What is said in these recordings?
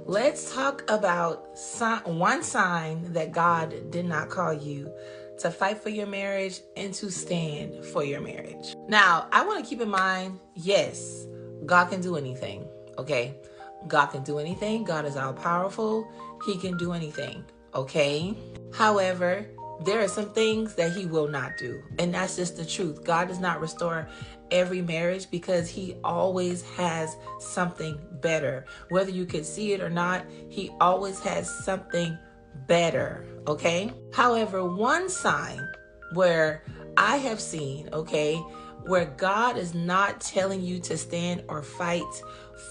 Let's talk about one sign that God did not call you to fight for your marriage and to stand for your marriage. Now, I want to keep in mind, yes, God can do anything, okay? God can do anything. God is all powerful. He can do anything, okay? However, there are some things that he will not do, and that's just the truth. God does not restore every marriage because he always has something better. Whether you can see it or not, he always has something better, okay? However, one sign where I have seen, okay, where God is not telling you to stand or fight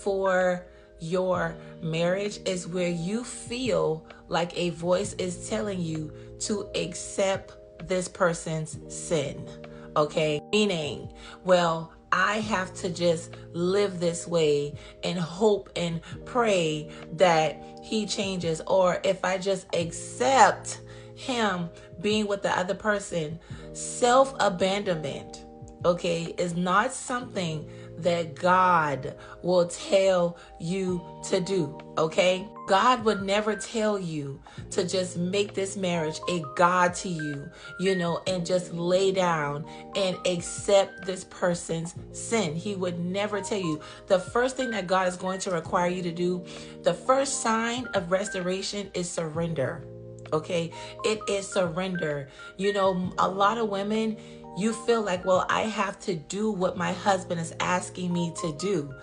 for your marriage is where you feel like a voice is telling you to accept this person's sin, okay? Meaning, well, I have to just live this way and hope and pray that he changes. Or if I just accept him being with the other person, self-abandonment, okay, is not something that God will tell you to do, okay? God would never tell you to just make this marriage a God to you, and just lay down and accept this person's sin. He would never tell you. The first thing that God is going to require you to do, the first sign of restoration is surrender, okay? It is surrender. A lot of women, you feel like, well, I have to do what my husband is asking me to do.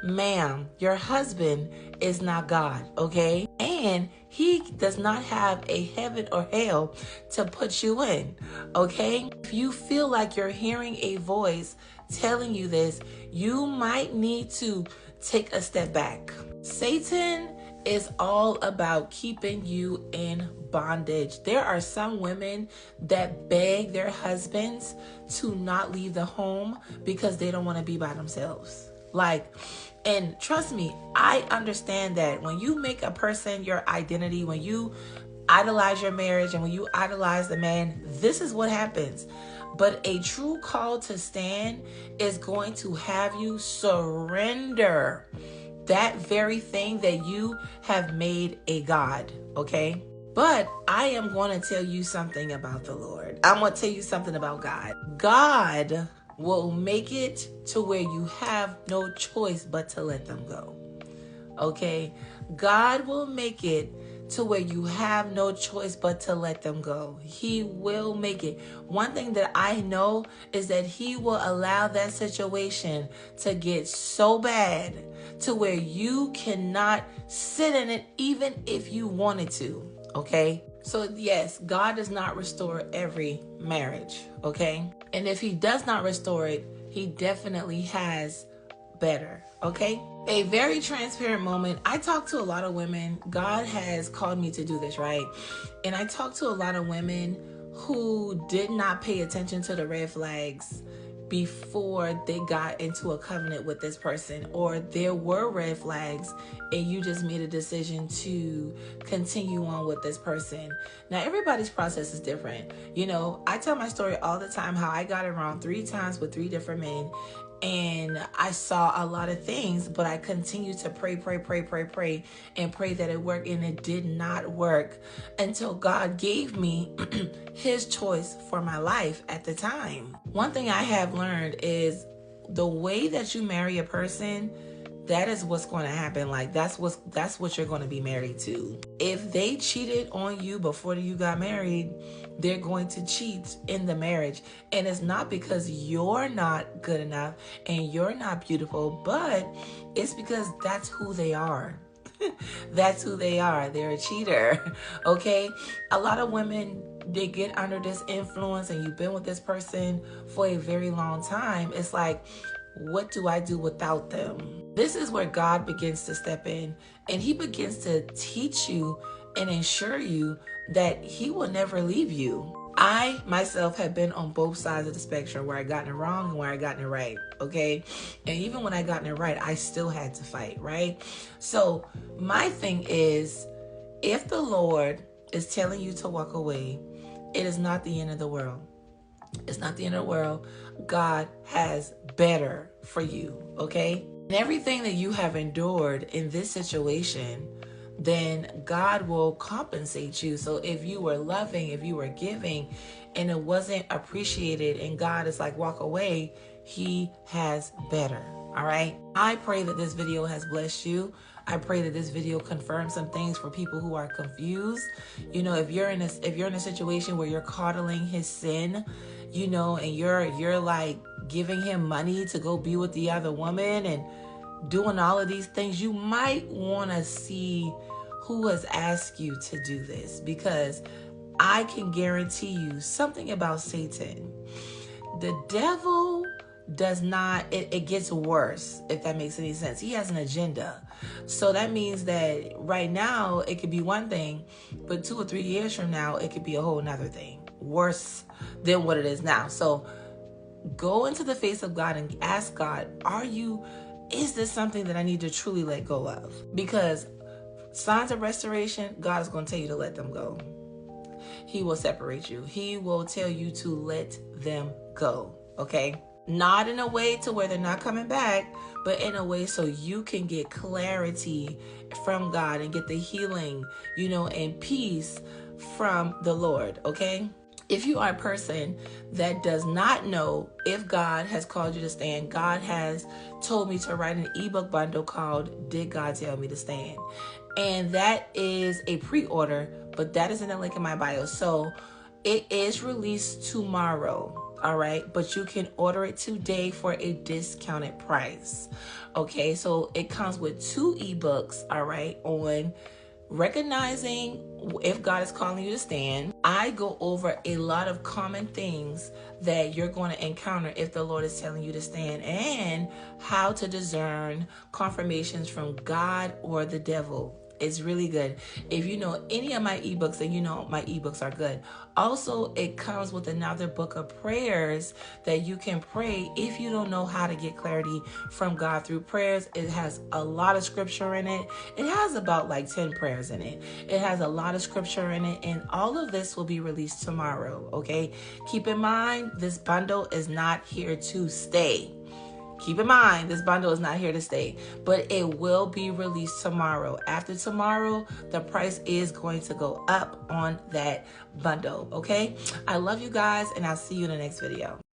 Ma'am, your husband is not God, okay? And he does not have a heaven or hell to put you in, okay? If you feel like you're hearing a voice telling you this, you might need to take a step back. Satan is all about keeping you in bondage. There are some women that beg their husbands to not leave the home because they don't want to be by themselves. And trust me, I understand that when you make a person your identity, when you idolize your marriage and when you idolize the man, this is what happens. But a true call to stand is going to have you surrender that very thing that you have made a God, okay? But I am going to tell you something about the Lord. I'm going to tell you something about God. God will make it to where you have no choice but to let them go, okay? God will make it to where you have no choice but to let them go. He will make it. One thing that I know is that he will allow that situation to get so bad to where you cannot sit in it even if you wanted to, okay? So yes, God does not restore every marriage, okay? And if he does not restore it, he definitely has better, okay? A very transparent moment. I talk to a lot of women. God has called me to do this, right? And I talk to a lot of women who did not pay attention to the red flags before they got into a covenant with this person, or there were red flags and you just made a decision to continue on with this person. Now, everybody's process is different. I tell my story all the time how I got it wrong 3 times with 3 different men. And I saw a lot of things, but I continued to pray, and pray that it worked. And it did not work until God gave me his choice for my life at the time. One thing I have learned is the way that you marry a person, that is what's going to happen. That's what you're going to be married to. If they cheated on you before you got married, they're going to cheat in the marriage. And it's not because you're not good enough and you're not beautiful, but it's because that's who they are. That's who they are. They're a cheater, okay? A lot of women, they get under this influence and you've been with this person for a very long time. It's like, what do I do without them? This is where God begins to step in, and he begins to teach you and ensure you that he will never leave you. I myself have been on both sides of the spectrum, where I gotten it wrong and where I gotten it right, okay? And even when I gotten it right, I still had to fight, right? So my thing is, if the Lord is telling you to walk away, it is not the end of the world. It's not the end of the world. God has better for you, okay? And everything that you have endured in this situation, then God will compensate you. So if you were loving, if you were giving, and it wasn't appreciated, and God is like, walk away, He has better. All right. I pray that this video has blessed you. I pray that this video confirms some things for people who are confused. You know, if you're in a situation where you're coddling his sin, you know, and you're like giving him money to go be with the other woman and doing all of these things, you might want to see who has asked you to do this, because I can guarantee you something about Satan. The devil does not, it gets worse, if that makes any sense. He has an agenda. So that means that right now it could be one thing, but 2 or 3 years from now, it could be a whole nother thing, worse than what it is now. So go into the face of God and ask God, is this something that I need to truly let go of? Because signs of restoration, God is going to tell you to let them go. He will separate you. He will tell you to let them go. Okay? Not in a way to where they're not coming back, but in a way so you can get clarity from God and get the healing, you know, and peace from the Lord. Okay? If you are a person that does not know if God has called you to stand, God has told me to write an ebook bundle called Did God Tell Me to Stand? And that is a pre-order, but that is in the link in my bio. So it is released tomorrow. All right. But you can order it today for a discounted price. Okay. So it comes with 2 ebooks. All right. On recognizing if God is calling you to stand. I go over a lot of common things that you're going to encounter if the Lord is telling you to stand, and how to discern confirmations from God or the devil. It's really good. If you know any of my ebooks, then you know my ebooks are good. Also, it comes with another book of prayers that you can pray if you don't know how to get clarity from God through prayers. It has a lot of scripture in it. It has about like 10 prayers in it. It has a lot of scripture in it, and all of this will be released tomorrow. Okay. Keep in mind, this bundle is not here to stay. Keep in mind, this bundle is not here to stay, but it will be released tomorrow. After tomorrow, the price is going to go up on that bundle. Okay. I love you guys, and I'll see you in the next video.